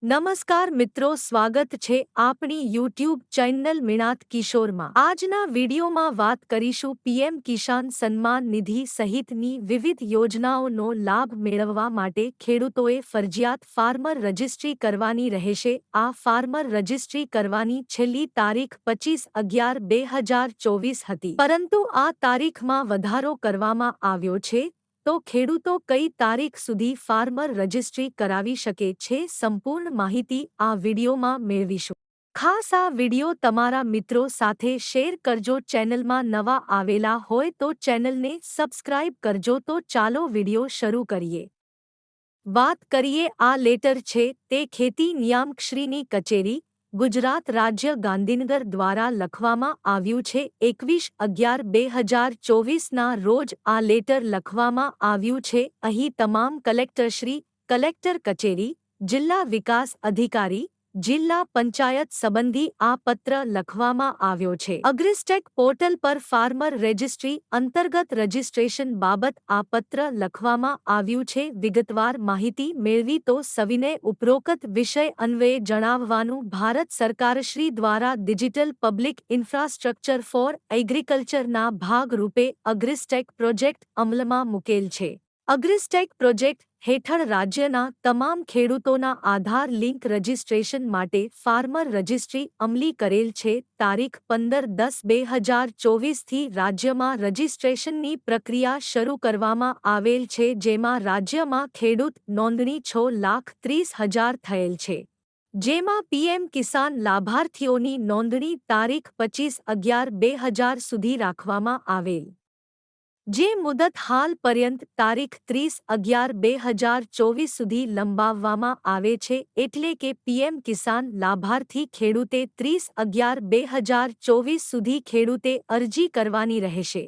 નમસ્કાર મિત્રો, સ્વાગત છે આપણી યુટ્યુબ ચેનલ મિણાત કિશોરમાં। આજના વિડીયોમાં વાત કરીશું પીએમ કિસાન સન્માન નિધિ સહિતની વિવિધ યોજનાઓનો લાભ મેળવવા માટે ખેડૂતોએ ફરજિયાત ફાર્મર રજિસ્ટ્રી કરવાની રહેશે। આ ફાર્મર રજિસ્ટ્રી કરવાની છેલ્લી તારીખ 25/11/2024 હતી, પરંતુ આ તારીખમાં વધારો કરવામાં આવ્યો છે। તો ખેડૂતો કઈ તારીખ સુધી ફાર્મર રજિસ્ટ્રી કરાવી શકે છે, સંપૂર્ણ માહિતી આ વિડીયોમાં મેળવીશું। ખાસ આ વિડીયો તમારા મિત્રો સાથે શેર કરજો। ચેનલમાં નવા આવેલા હોય તો ચેનલને સબસ્ક્રાઇબ કરજો। તો ચાલો વિડીયો શરૂ કરીએ। વાત કરીએ આ લેટર છે તે ખેતી નિયામકશ્રીની કચેરી, ગુજરાત રાજ્ય ગાંધીનગર દ્વારા લખવામાં આવ્યું છે। 21/11/2024 રોજ આ લેટર લખવામાં આવ્યું છે। અહીં તમામ કલેક્ટરશ્રી, કલેક્ટર કચેરી, જિલ્લા વિકાસ અધિકારી, જિલ્લા પંચાયત સંબંધી આ પત્ર લખવામાં આવ્યો છે। અગ્રિસ્ટેક પોર્ટલ પર ફાર્મર રજિસ્ટ્રી અંતર્ગત રજિસ્ટ્રેશન બાબત આ પત્ર લખવામાં આવ્યું છે। વિગતવાર માહિતી મેળવી તો સવિનય ઉપરોક્ત વિષય અન્વયે જણાવવાનું, ભારત સરકારશ્રી દ્વારા ડિજિટલ પબ્લિક ઇન્ફ્રાસ્ટ્રક્ચર ફોર એગ્રીકલ્ચરના ભાગરૂપે અગ્રિસ્ટેક પ્રોજેક્ટ અમલમાં મૂકેલ છે। અગ્રિસ્ટેક પ્રોજેક્ટ હેઠળ રાજ્યના તમામ ખેડૂતોના આધાર લિંક રજિસ્ટ્રેશન માટે ફાર્મર રજિસ્ટ્રી અમલી કરેલ છે। તારીખ 15/10/2024 થી રાજ્યમાં રજિસ્ટ્રેશનની પ્રક્રિયા શરૂ કરવામાં આવેલ છે, જેમાં રાજ્યમાં ખેડૂત નોંધણી 6,30,000 થયેલ છે, જેમાં પીએમ કિસાન લાભાર્થીઓની નોંધણી તારીખ 25/11/2000 સુધી રાખવામાં આવેલ, જે મુદત હાલ પર્યંત તારીખ 30/11/2024 સુધી લંબાવવામાં આવે છે। એટલે કે પીએમ કિસાન લાભાર્થી ખેડૂતે 30/11/2024 સુધી ખેડૂતે અરજી કરવાની રહેશે।